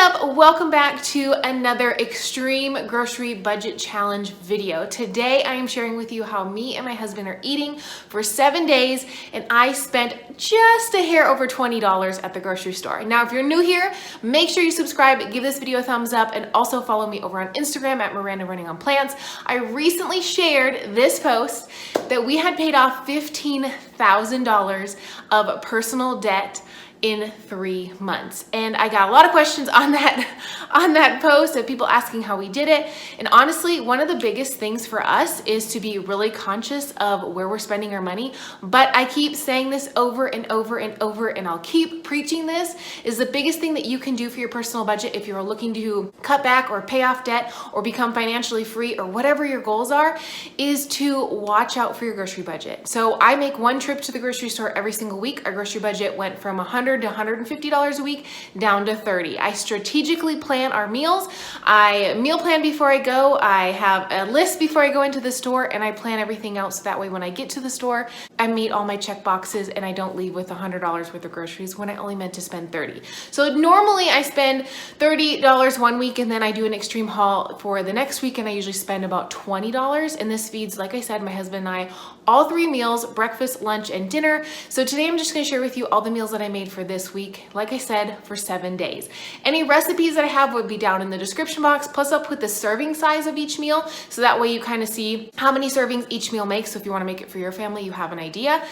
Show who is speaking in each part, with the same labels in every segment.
Speaker 1: up? Welcome back to another extreme grocery budget challenge video. Today I am sharing with you how me and my husband are eating for 7 days, and I spent just a hair over $20 at the grocery store. Now, if you're new here, make sure you subscribe, give this video a thumbs up, and also follow me over on Instagram at Miranda Running on Plants. I recently shared this post that we had paid off $15,000 of personal debt in 3 months. And I got a lot of questions on that post of people asking how we did it. And honestly, one of the biggest things for us is to be really conscious of where we're spending our money. But I keep saying this over and over and over, and I'll keep preaching this, is the biggest thing that you can do for your personal budget if you're looking to cut back or pay off debt or become financially free or whatever your goals are, is to watch out for your grocery budget. So I make one trip to the grocery store every single week. Our grocery budget went from $100 to $150 a week down to $30. I strategically plan our meals. I meal plan before I go. I have a list before I go into the store, and I plan everything out so that way when I get to the store, I meet all my check boxes and I don't leave with $100 worth of groceries when I only meant to spend $30. So normally I spend $30 one week, and then I do an extreme haul for the next week, and I usually spend about $20. And this feeds, like I said, my husband and I all 3 meals: breakfast, lunch, and dinner. So today I'm just gonna share with you all the meals that I made for this week, like I said, for 7 days. Any recipes that I have would be down in the description box, plus I'll put the serving size of each meal, so that way you kind of see how many servings each meal makes. So if you want to make it for your family, you have an idea.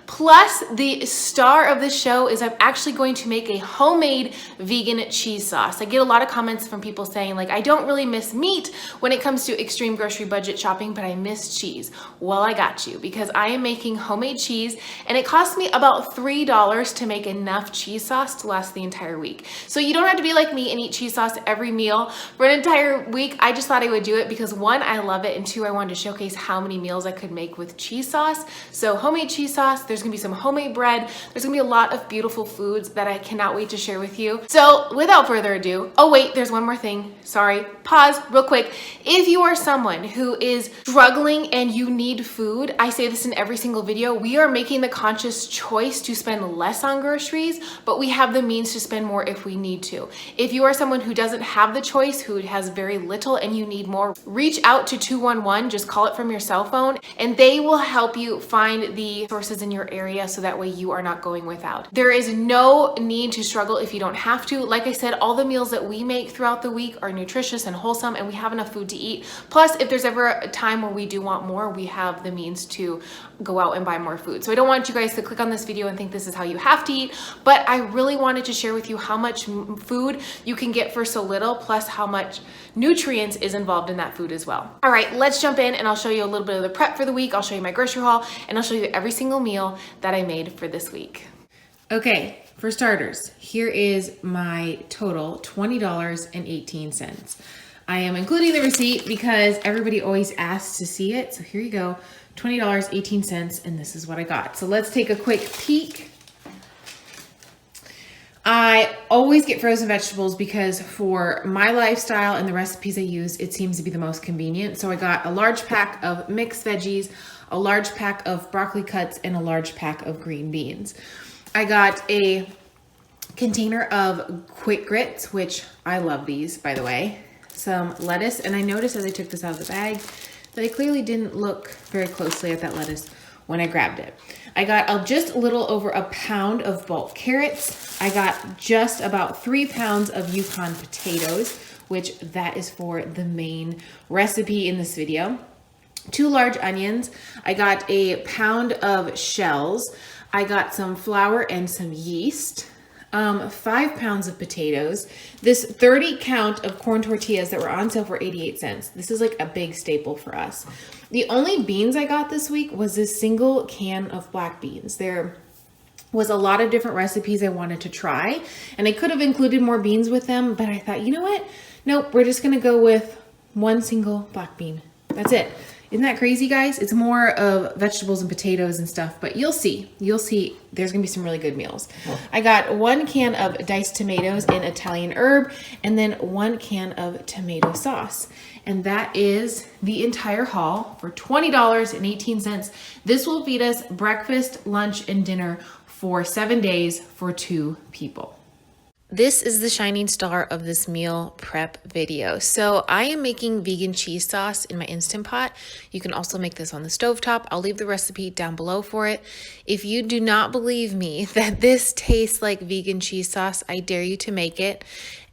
Speaker 1: Plus, the star of the show is I'm actually going to make a homemade vegan cheese sauce. I get a lot of comments from people saying, like, I don't really miss meat when it comes to extreme grocery budget shopping, but I miss cheese. Well, I got you, because I am making homemade cheese, and it cost me about $3 to make enough cheese sauce to last the entire week. So you don't have to be like me and eat cheese sauce every meal for an entire week. I just thought I would do it because 1, I love it, and 2, I wanted to showcase how many meals I could make with cheese sauce. So homemade cheese sauce, there's gonna be some homemade bread, there's gonna be a lot of beautiful foods that I cannot wait to share with you. So without further ado, oh wait, there's one more thing. Sorry, pause real quick. If you are someone who is struggling and you need food, I say this in every single video, we are making the conscious choice to spend less on groceries, but we have the means to spend more if we need to. If you are someone who doesn't have the choice, who has very little and you need more, reach out to 211, just call it from your cell phone, and they will help you find the sources in your area, so that way you are not going without. There is no need to struggle if you don't have to. Like I said, all the meals that we make throughout the week are nutritious and wholesome, and we have enough food to eat. Plus, if there's ever a time where we do want more, we have the means to go out and buy more food. So I don't want you guys to click on this video and think this is how you have to eat, but I really wanted to share with you how much food you can get for so little, plus how much nutrients is involved in that food as well. All right, let's jump in and I'll show you a little bit of the prep for the week. I'll show you my grocery haul, and I'll show you every single meal that I made for this week. Okay, for starters, here is my total, $20.18. I am including the receipt because everybody always asks to see it. So here you go, $20.18, and this is what I got. So let's take a quick peek. I always get frozen vegetables because for my lifestyle and the recipes I use, it seems to be the most convenient. So I got a large pack of mixed veggies, a large pack of broccoli cuts, and a large pack of green beans. I got a container of quick grits, which I love these, by the way. Some lettuce, and I noticed as I took this out of the bag that I clearly didn't look very closely at that lettuce when I grabbed it. I got just a little over a pound of bulk carrots. I got just about 3 pounds of Yukon potatoes, which that is for the main recipe in this video. 2 large onions. I got a pound of shells. I got some flour and some yeast. 5 pounds of potatoes, this 30 count of corn tortillas that were on sale for 88 cents. This is like a big staple for us. The only beans I got this week was this single can of black beans. There was a lot of different recipes I wanted to try, and I could have included more beans with them, but I thought, you know what? Nope, we're just gonna go with one single black bean. That's it. Isn't that crazy, guys? It's more of vegetables and potatoes and stuff, but you'll see. You'll see there's gonna be some really good meals. I got 1 can of diced tomatoes and Italian herb, and then 1 can of tomato sauce. And that is the entire haul for $20.18. This will feed us breakfast, lunch, and dinner for 7 days for 2 people. This is the shining star of this meal prep video. So I am making vegan cheese sauce in my Instant Pot. You can also make this on the stovetop. I'll leave the recipe down below for it. If you do not believe me that this tastes like vegan cheese sauce, I dare you to make it.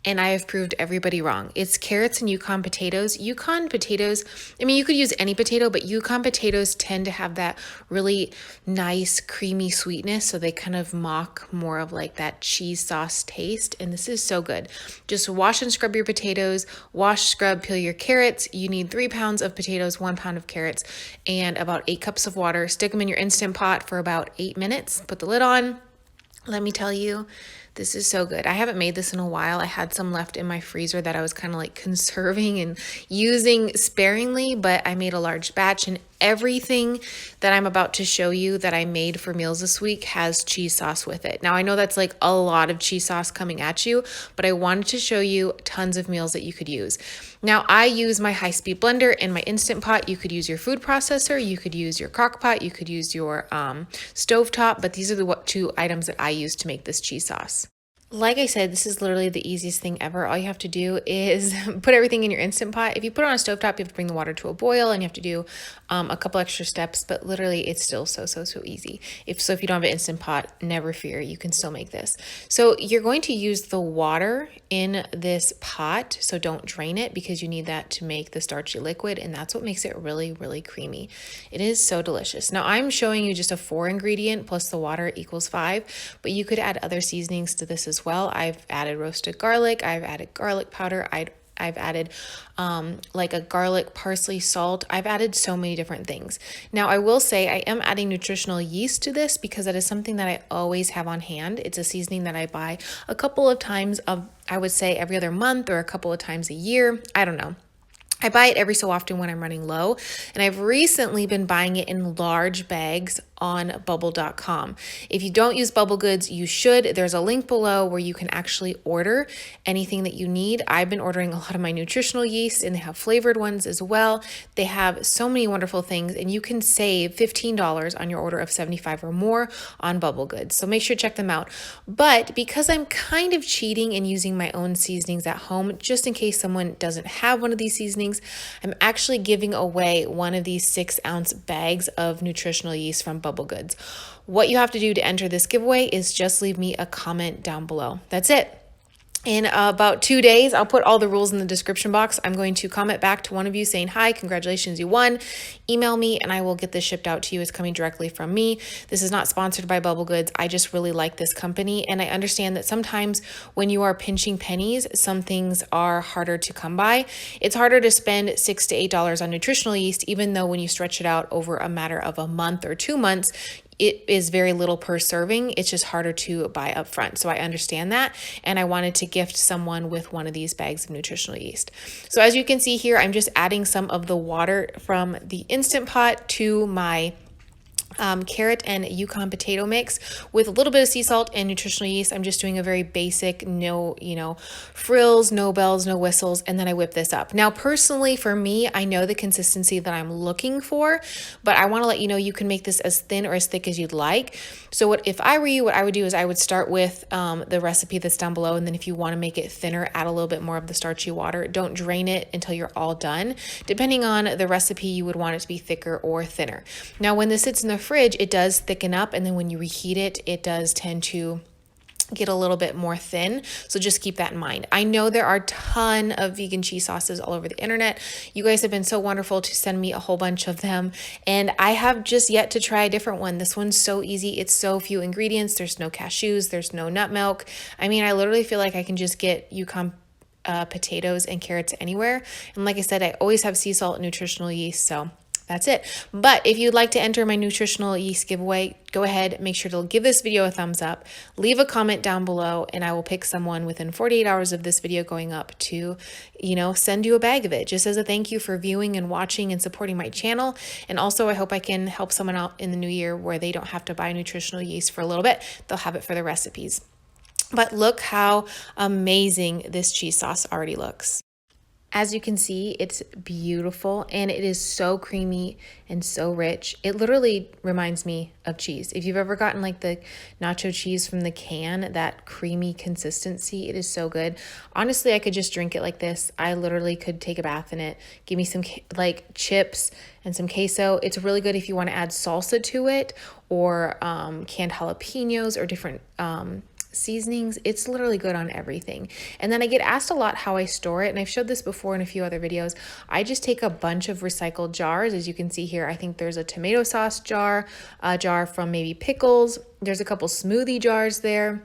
Speaker 1: And I have proved everybody wrong. It's carrots and Yukon potatoes. Yukon potatoes, I mean, you could use any potato, but Yukon potatoes tend to have that really nice, creamy sweetness. So they kind of mock more of like that cheese sauce taste. And this is so good. Just wash and scrub your potatoes, wash, scrub, peel your carrots. You need 3 pounds of potatoes, 1 pound of carrots, and about 8 cups of water. Stick them in your Instant Pot for about 8 minutes. Put the lid on. Let me tell you, this is so good. I haven't made this in a while. I had some left in my freezer that I was kind of like conserving and using sparingly, but I made a large batch, and everything that I'm about to show you that I made for meals this week has cheese sauce with it. Now, I know that's like a lot of cheese sauce coming at you, but I wanted to show you tons of meals that you could use. Now, I use my high-speed blender and my Instant Pot. You could use your food processor, you could use your crock pot, you could use your stovetop, but these are the 2 items that I use to make this cheese sauce. Like I said, this is literally the easiest thing ever. All you have to do is put everything in your Instant Pot. If you put it on a stovetop, you have to bring the water to a boil and you have to do a couple extra steps, but literally it's still so easy. If you don't have an Instant Pot, never fear, you can still make this. So you're going to use the water in this pot, so don't drain it because you need that to make the starchy liquid, and that's what makes it really creamy. It is so delicious. Now I'm showing you just a 4 ingredient plus the water equals 5, but you could add other seasonings to this as well. I've added roasted garlic, I've added garlic powder, I've added like a garlic, parsley, salt. I've added so many different things. Now, I will say I am adding nutritional yeast to this because that is something that I always have on hand. It's a seasoning that I buy a couple of times I would say every other month or a couple of times a year. I don't know. I buy it every so often when I'm running low, and I've recently been buying it in large bags on bubble.com. If you don't use Bubble Goods, you should. There's a link below where you can actually order anything that you need. I've been ordering a lot of my nutritional yeast, and they have flavored ones as well. They have so many wonderful things, and you can save $15 on your order of $75 or more on Bubble Goods. So make sure to check them out. But because I'm kind of cheating and using my own seasonings at home, just in case someone doesn't have one of these seasonings, I'm actually giving away one of these 6-ounce bags of nutritional yeast from Bubble Goods. What you have to do to enter this giveaway is just leave me a comment down below. That's it. In about 2 days, I'll put all the rules in the description box. I'm going to comment back to one of you saying, hi, congratulations, you won. Email me and I will get this shipped out to you. It's coming directly from me. This is not sponsored by Bubble Goods. I just really like this company. And I understand that sometimes when you are pinching pennies, some things are harder to come by. It's harder to spend $6 to $8 on nutritional yeast, even though when you stretch it out over a matter of a month or 2 months, it is very little per serving. It's just harder to buy up front. So I understand that. And I wanted to gift someone with one of these bags of nutritional yeast. So as you can see here, I'm just adding some of the water from the Instant Pot to my carrot and Yukon potato mix with a little bit of sea salt and nutritional yeast. I'm just doing a very basic, no frills, no bells, no whistles, and then I whip this up. Now, personally, for me, I know the consistency that I'm looking for, but I want to let you know you can make this as thin or as thick as you'd like. So if I were you, what I would do is I would start with the recipe that's down below, and then if you want to make it thinner, add a little bit more of the starchy water. Don't drain it until you're all done. Depending on the recipe, you would want it to be thicker or thinner. Now, when this sits in the fridge, it does thicken up, and then when you reheat it, it does tend to get a little bit more thin. So just keep that in mind. I know there are a ton of vegan cheese sauces all over the internet. You guys have been so wonderful to send me a whole bunch of them, and I have just yet to try a different one. This one's so easy. It's so few ingredients. There's no cashews. There's no nut milk. I mean, I literally feel like I can just get Yukon potatoes and carrots anywhere. And like I said, I always have sea salt and nutritional yeast. So that's it. But if you'd like to enter my nutritional yeast giveaway, go ahead, make sure to give this video a thumbs up, leave a comment down below, and I will pick someone within 48 hours of this video going up to, send you a bag of it, just as a thank you for viewing and watching and supporting my channel. And also, I hope I can help someone out in the new year where they don't have to buy nutritional yeast for a little bit. They'll have it for the recipes. But look how amazing this cheese sauce already looks. As you can see, it's beautiful and it is so creamy and so rich. It literally reminds me of cheese. If you've ever gotten like the nacho cheese from the can, that creamy consistency, it is so good. Honestly, I could just drink it like this. I literally could take a bath in it. Give me some like chips and some queso. It's really good if you want to add salsa to it, or canned jalapenos, or different seasonings. It's literally good on everything. And then I get asked a lot how I store it, and I've showed this before in a few other videos. I just take a bunch of recycled jars. As you can see here, I think there's a tomato sauce jar, a jar from maybe pickles. There's a couple smoothie jars there.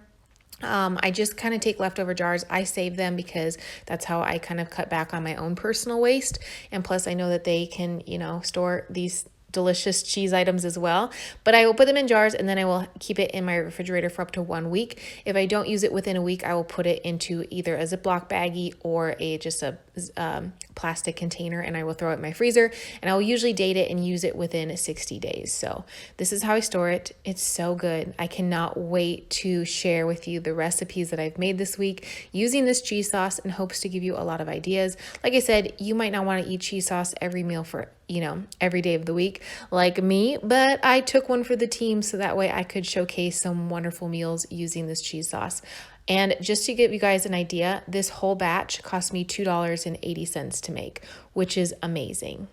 Speaker 1: I just kind of take leftover jars. I save them because that's how I kind of cut back on my own personal waste. And plus I know that they can, store these delicious cheese items as well. But I will put them in jars, and then I will keep it in my refrigerator for up to 1 week. If I don't use it within a week, I will put it into either a Ziploc baggie or just a plastic container, and I will throw it in my freezer, and I will usually date it and use it within 60 days. So this is how I store it. It's so good. I cannot wait to share with you the recipes that I've made this week using this cheese sauce, in hopes to give you a lot of ideas. Like I said, you might not want to eat cheese sauce every meal for every day of the week like me, but I took one for the team so that way I could showcase some wonderful meals using this cheese sauce. And just to give you guys an idea, this whole batch cost me $2.80 to make, which is amazing.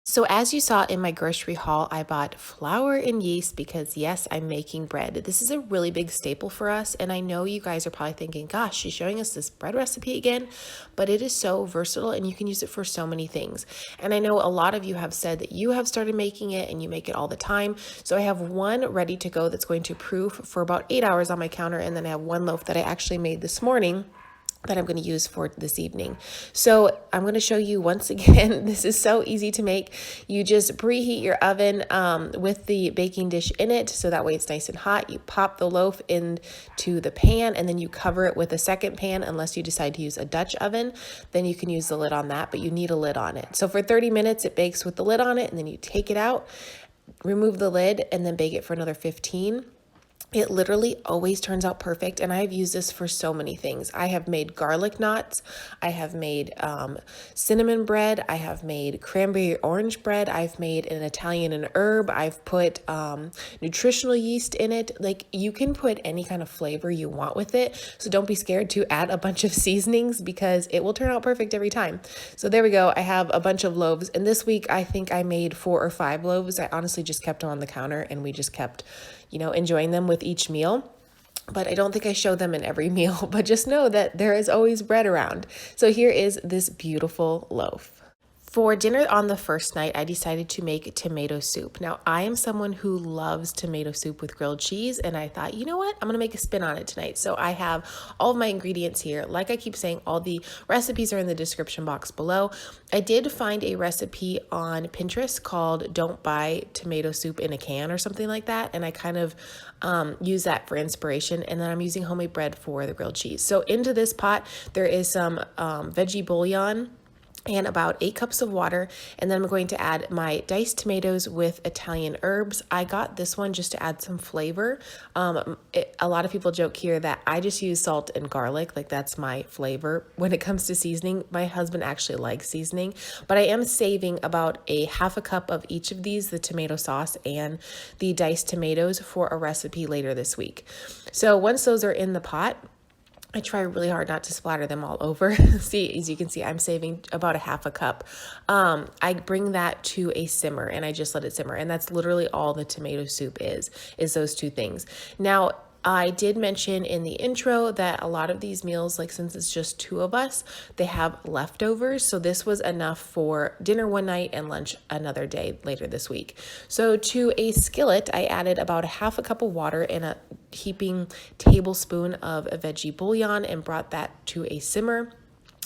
Speaker 1: So as you saw in my grocery haul, I bought flour and yeast because yes, I'm making bread. This is a really big staple for us. And I know you guys are probably thinking, gosh, she's showing us this bread recipe again, but it is so versatile and you can use it for so many things. And I know a lot of you have said that you have started making it and you make it all the time. So I have one ready to go that's going to proof for about 8 hours on my counter. And then I have one loaf that I actually made this morning that I'm going to use for this evening. So I'm going to show you once again, this is so easy to make. You just preheat your oven with the baking dish in it, so that way it's nice and hot. You pop the loaf into the pan, and then you cover it with a second pan, unless you decide to use a Dutch oven, then you can use the lid on that, but you need a lid on it. So for 30 minutes it bakes with the lid on it, and then you take it out, remove the lid, and then bake it for another 15. It literally always turns out perfect, and I've used this for so many things. I have made garlic knots, I have made cinnamon bread, I have made cranberry orange bread, I've made an Italian and herb, I've put nutritional yeast in it. Like, you can put any kind of flavor you want with it, so don't be scared to add a bunch of seasonings because it will turn out perfect every time. So there we go. I have a bunch of loaves, and this week I think I made 4 or 5 loaves. I honestly just kept them on the counter, and we just kept enjoying them with each meal. But I don't think I show them in every meal, but just know that there is always bread around. So here is this beautiful loaf. For dinner on the first night, I decided to make tomato soup. Now, I am someone who loves tomato soup with grilled cheese, and I thought, you know what? I'm going to make a spin on it tonight. So I have all of my ingredients here. Like I keep saying, all the recipes are in the description box below. I did find a recipe on Pinterest called "Don't Buy Tomato Soup in a Can" or something like that, and I kind of use that for inspiration. And then I'm using homemade bread for the grilled cheese. So into this pot, there is some veggie bouillon and about 8 cups of water, and then I'm going to add my diced tomatoes with Italian herbs. I got this one just to add some flavor. A lot of people joke here that I just use salt and garlic, like that's my flavor. When it comes to seasoning, my husband actually likes seasoning, but I am saving about a half a cup of each of these, the tomato sauce and the diced tomatoes, for a recipe later this week. So once those are in the pot, I try really hard not to splatter them all over. See, as you can see, I'm saving about a half a cup. I bring that to a simmer, and I just let it simmer. And that's literally all the tomato soup is those 2 things. Now, I did mention in the intro that a lot of these meals, like since it's just 2 of us, they have leftovers. So this was enough for dinner one night and lunch another day later this week. So to a skillet, I added about a half a cup of water and a heaping tablespoon of a veggie bouillon and brought that to a simmer.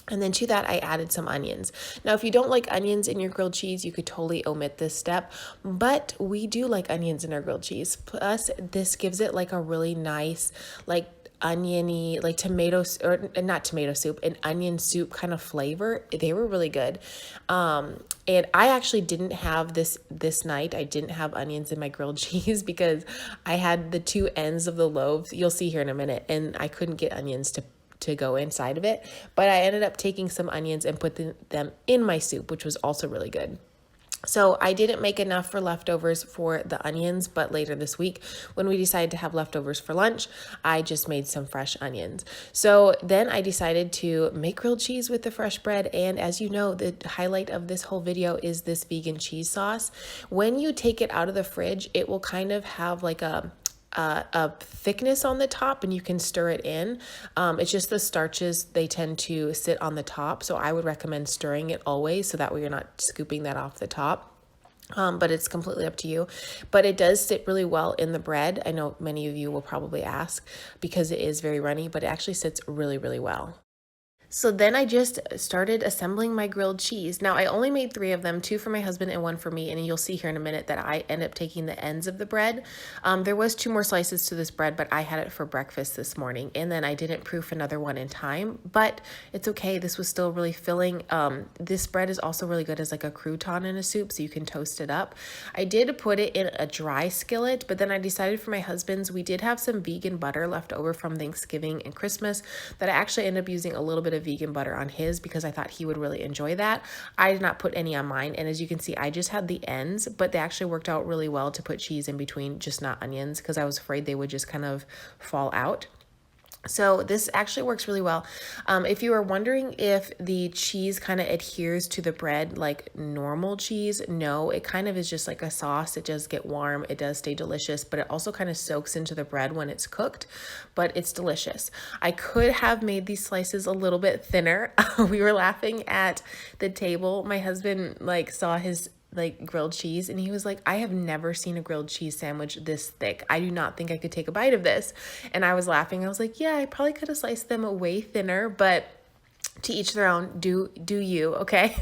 Speaker 1: And then to that, I added some onions. Now, if you don't like onions in your grilled cheese, you could totally omit this step, but we do like onions in our grilled cheese. Plus, this gives it like a really nice, like oniony, like tomatoes, or not tomato soup, an onion soup kind of flavor. They were really good. And I actually didn't have this night. I didn't have onions in my grilled cheese because I had the 2 ends of the loaves. You'll see here in a minute, and I couldn't get onions to
Speaker 2: to go inside of it. But I ended up taking some onions and put them in my soup, which was also really good. So I didn't make enough for leftovers for the onions, but later this week when we decided to have leftovers for lunch, I just made some fresh onions. So then I decided to make grilled cheese with the fresh bread. And as you know, the highlight of this whole video is this vegan cheese sauce. When you take it out of the fridge, it will kind of have like a thickness on the top, and you can stir it in. It's just the starches, they tend to sit on the top. So I would recommend stirring it always, so that way you're not scooping that off the top. But it's completely up to you. But it does sit really well in the bread. I know many of you will probably ask because it is very runny, but it actually sits really, really well. So then I just started assembling my grilled cheese. Now I only made 3 of them, 2 for my husband and 1 for me. And you'll see here in a minute that I end up taking the ends of the bread. There was 2 more slices to this bread, but I had it for breakfast this morning. And then I didn't proof another one in time, but it's okay. This was still really filling. This bread is also really good as like a crouton in a soup, so you can toast it up. I did put it in a dry skillet, but then I decided for my husband's, we did have some vegan butter left over from Thanksgiving and Christmas that I actually ended up using a little bit of vegan butter on his because I thought he would really enjoy that. I did not put any on mine, and as you can see, I just had the ends, but they actually worked out really well to put cheese in between, just not onions, because I was afraid they would just kind of fall out. So this actually works really well. If you are wondering if the cheese kind of adheres to the bread like normal cheese, no, it kind of is just like a sauce. It does get warm. It does stay delicious, but it also kind of soaks into the bread when it's cooked, but it's delicious. I could have made these slices a little bit thinner. We were laughing at the table. My husband saw his grilled cheese, and he was like, I have never seen a grilled cheese sandwich this thick. I do not think I could take a bite of this. And I was laughing. I was like, yeah, I probably could have sliced them way thinner, but to each their own. Do you, okay?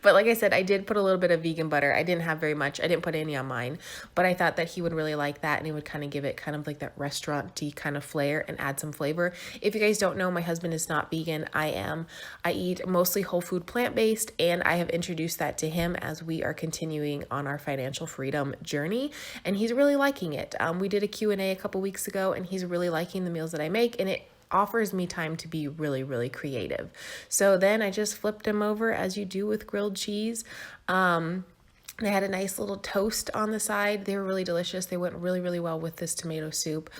Speaker 2: But like I said, I did put a little bit of vegan butter. I didn't have very much. I didn't put any on mine, but I thought that he would really like that, and it would kind of give it kind of like that restaurant-y kind of flair and add some flavor. If you guys don't know, my husband is not vegan. I am. I eat mostly whole food plant-based, and I have introduced that to him as we are continuing on our financial freedom journey, and he's really liking it. We did a Q&A a couple weeks ago, and he's really liking the meals that I make, and it offers me time to be really, really creative. So then I just flipped them over as you do with grilled cheese. They had a nice little toast on the side. They were really delicious. They went really, really well with this tomato soup.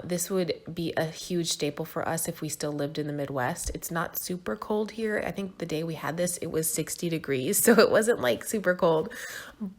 Speaker 2: This would be a huge staple for us if we still lived in the Midwest. It's not super cold here. I think the day we had this, it was 60 degrees. So it wasn't like super cold,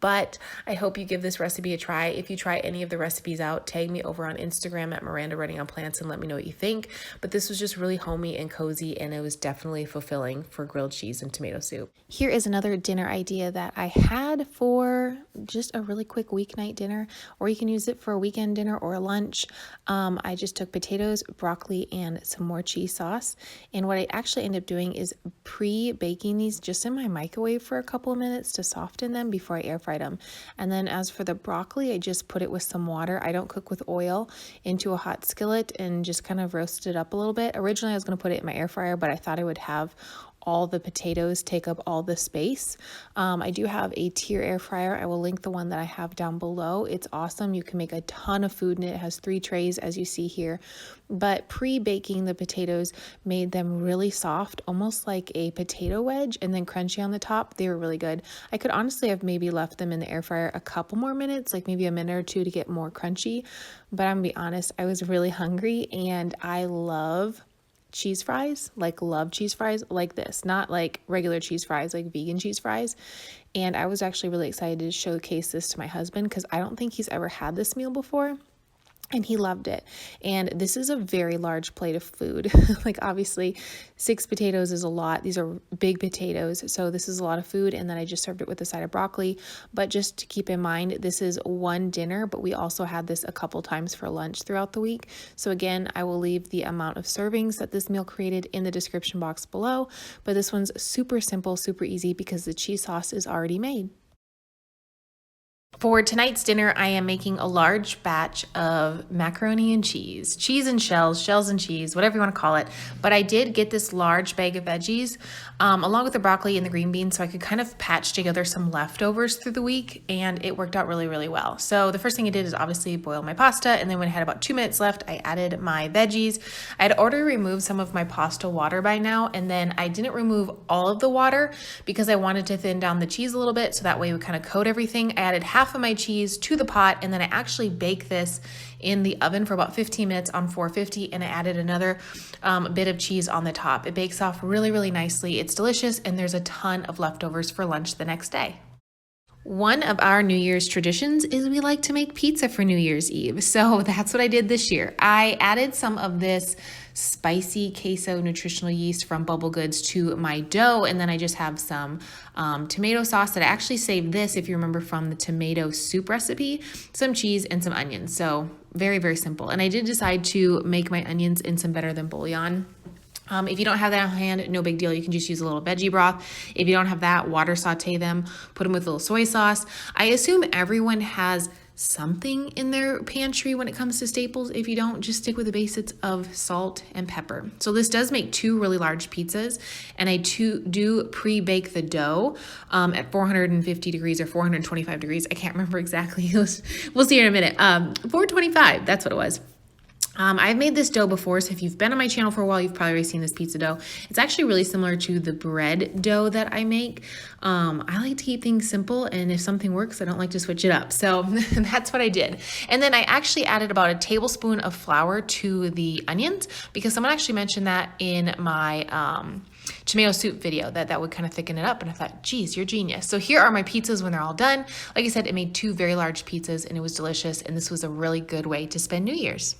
Speaker 2: but I hope you give this recipe a try. If you try any of the recipes out, tag me over on Instagram at Miranda Running on Plants and let me know what you think. But this was just really homey and cozy, and it was definitely fulfilling for grilled cheese and tomato soup. Here is another dinner idea that I had for just a really quick weeknight dinner, or you can use it for a weekend dinner or a lunch. I just took potatoes, broccoli, and some more cheese sauce. And what I actually ended up doing is pre-baking these just in my microwave for a couple of minutes to soften them before I air fried them. And then as for the broccoli, I just put it with some water. I don't cook with oil, into a hot skillet and just kind of roasted it up a little bit. Originally, I was going to put it in my air fryer, but I thought I would have all the potatoes take up all the space. I do have a tier air fryer. I will link the one that I have down below. It's awesome. You can make a ton of food in it. It has 3 trays as you see here. But pre-baking the potatoes made them really soft, almost like a potato wedge, and then crunchy on the top. They were really good. I could honestly have maybe left them in the air fryer a couple more minutes, like maybe a minute or 2 to get more crunchy. But I'm gonna be honest, I was really hungry, and I love cheese fries, love cheese fries like this, not like regular cheese fries, like vegan cheese fries. And I was actually really excited to showcase this to my husband because I don't think he's ever had this meal before. And he loved it. And this is a very large plate of food. Obviously 6 potatoes is a lot. These are big potatoes. So this is a lot of food. And then I just served it with a side of broccoli. But just to keep in mind, this is one dinner, but we also had this a couple times for lunch throughout the week. So again, I will leave the amount of servings that this meal created in the description box below. But this one's super simple, super easy because the cheese sauce is already made. For tonight's dinner, I am making a large batch of macaroni and cheese, cheese and shells, shells and cheese, whatever you want to call it. But I did get this large bag of veggies along with the broccoli and the green beans so I could kind of patch together some leftovers through the week, and it worked out really, really well. So the first thing I did is obviously boil my pasta, and then when I had about 2 minutes left, I added my veggies. I had already removed some of my pasta water by now, and then I didn't remove all of the water because I wanted to thin down the cheese a little bit so that way we kind of coat everything. I added half of my cheese to the pot, and then I actually baked this in the oven for about 15 minutes on 450, and I added another bit of cheese on the top. It bakes off really, really nicely. It's delicious, and there's a ton of leftovers for lunch the next day. One of our New Year's traditions is we like to make pizza for New Year's Eve. So that's what I did this year. I added some of this spicy queso nutritional yeast from Bubble Goods to my dough, and then I just have some tomato sauce that I actually saved this, if you remember, from the tomato soup recipe, some cheese, and some onions. So very, very simple. And I did decide to make my onions in some better than bouillon. If you don't have that on hand, no big deal. You can just use a little veggie broth. If you don't have that, water saute them, put them with a little soy sauce. I assume everyone has something in their pantry when it comes to staples. If you don't, just stick with the basics of salt and pepper. So this does make 2 really large pizzas, and I do pre-bake the dough at 450 degrees or 425 degrees. I can't remember exactly. We'll see in a minute. 425, that's what it was. I've made this dough before, so if you've been on my channel for a while, you've probably already seen this pizza dough. It's actually really similar to the bread dough that I make. I like to keep things simple, and if something works, I don't like to switch it up. So that's what I did. And then I actually added about a tablespoon of flour to the onions because someone actually mentioned that in my tomato soup video, that would kind of thicken it up. And I thought, geez, you're genius. So here are my pizzas when they're all done. Like I said, it made 2 very large pizzas, and it was delicious. And this was a really good way to spend New Year's.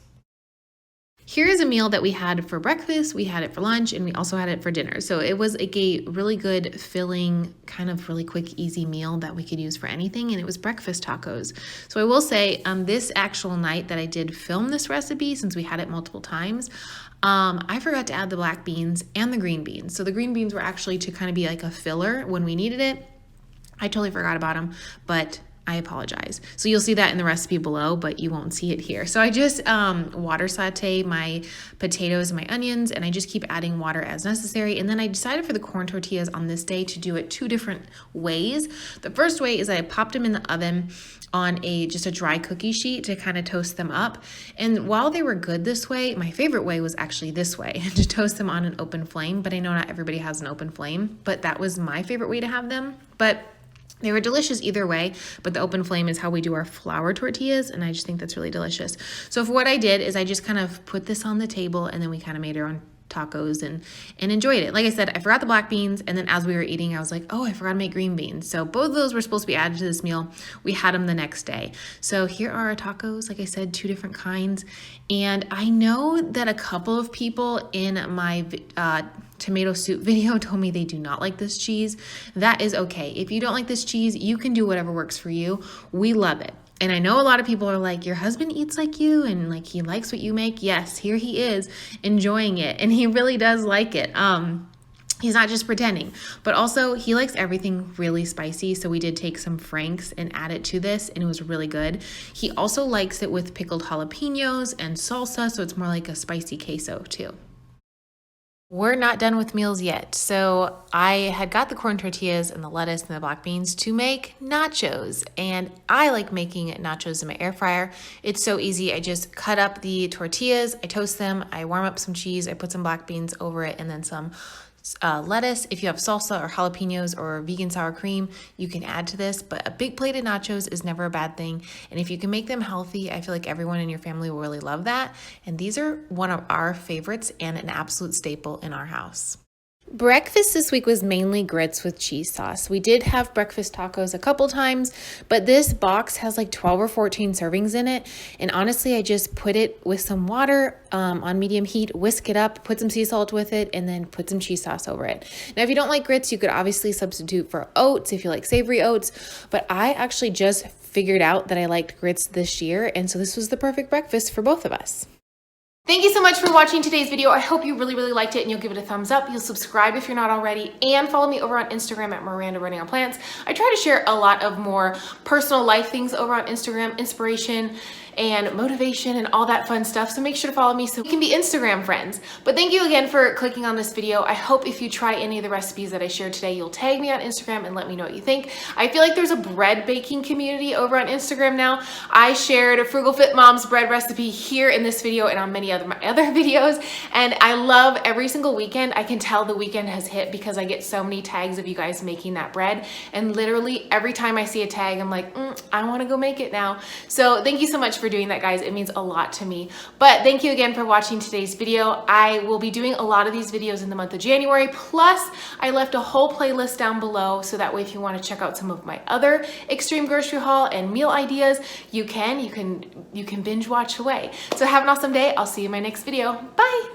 Speaker 2: Here is a meal that we had for breakfast, we had it for lunch, and we also had it for dinner. So it was like a really good, filling, kind of really quick, easy meal that we could use for anything, and it was breakfast tacos. So I will say, this actual night that I did film this recipe, since we had it multiple times, I forgot to add the black beans and the green beans. So the green beans were actually to kind of be like a filler when we needed it. I totally forgot about them, but I apologize. So you'll see that in the recipe below, but you won't see it here. So I just water saute my potatoes and my onions, and I just keep adding water as necessary. And then I decided for the corn tortillas on this day to do it 2 different ways. The first way is I popped them in the oven on just a dry cookie sheet to kind of toast them up. And while they were good this way, my favorite way was actually this way, to toast them on an open flame. But I know not everybody has an open flame, but that was my favorite way to have them. But they were delicious either way, but the open flame is how we do our flour tortillas, and I just think that's really delicious. So for what I did is I just kind of put this on the table, and then we kind of made our own tacos and enjoyed it. Like I said, I forgot the black beans, and then as we were eating, I was like, oh, I forgot to make green beans. So both of those were supposed to be added to this meal. We had them the next day. So here are our tacos, like I said, 2 different kinds. And I know that a couple of people in my tomato soup video told me they do not like this cheese. That is okay. If you don't like this cheese, you can do whatever works for you. We love it. And I know a lot of people are like, your husband eats like you and like he likes what you make. Yes, here he is enjoying it, and he really does like it. He's not just pretending, but also he likes everything really spicy. So we did take some Frank's and add it to this, and it was really good. He also likes it with pickled jalapenos and salsa, so it's more like a spicy queso too. We're not done with meals yet. So I had got the corn tortillas and the lettuce and the black beans to make nachos. And I like making nachos in my air fryer. It's so easy. I just cut up the tortillas, I toast them, I warm up some cheese, I put some black beans over it, and then some lettuce. If you have salsa or jalapenos or vegan sour cream, you can add to this, but a big plate of nachos is never a bad thing. And if you can make them healthy, I feel like everyone in your family will really love that. And these are one of our favorites and an absolute staple in our house. Breakfast this week was mainly grits with cheese sauce. We did have breakfast tacos a couple times, but this box has like 12 or 14 servings in it. And honestly, I just put it with some water on medium heat, whisk it up, put some sea salt with it, and then put some cheese sauce over it. Now, if you don't like grits, you could obviously substitute for oats if you like savory oats, but I actually just figured out that I liked grits this year, and so this was the perfect breakfast for both of us.
Speaker 1: Thank you so much for watching today's video. I hope you really liked it and you'll give it a thumbs up. You'll subscribe if you're not already, and follow me over on Instagram at Miranda Running on Plants. I try to share a lot of more personal life things over on Instagram, inspiration and motivation and all that fun stuff. So make sure to follow me so we can be Instagram friends. But thank you again for clicking on this video. I hope if you try any of the recipes that I shared today, you'll tag me on Instagram and let me know what you think. I feel like there's a bread baking community over on Instagram now. I shared a Frugal Fit Mom's bread recipe here in this video and on many other my other videos. And I love every single weekend. I can tell the weekend has hit because I get so many tags of you guys making that bread. And literally every time I see a tag, I'm like, I want to go make it now. So thank you so much for doing that, guys. It means a lot to me. But thank you again for watching today's video. I will be doing a lot of these videos in the month of January. Plus, I left a whole playlist down below, so that way if you want to check out some of my other extreme grocery haul and meal ideas, you can binge watch away. So have an awesome day. I'll see you in my next video. Bye.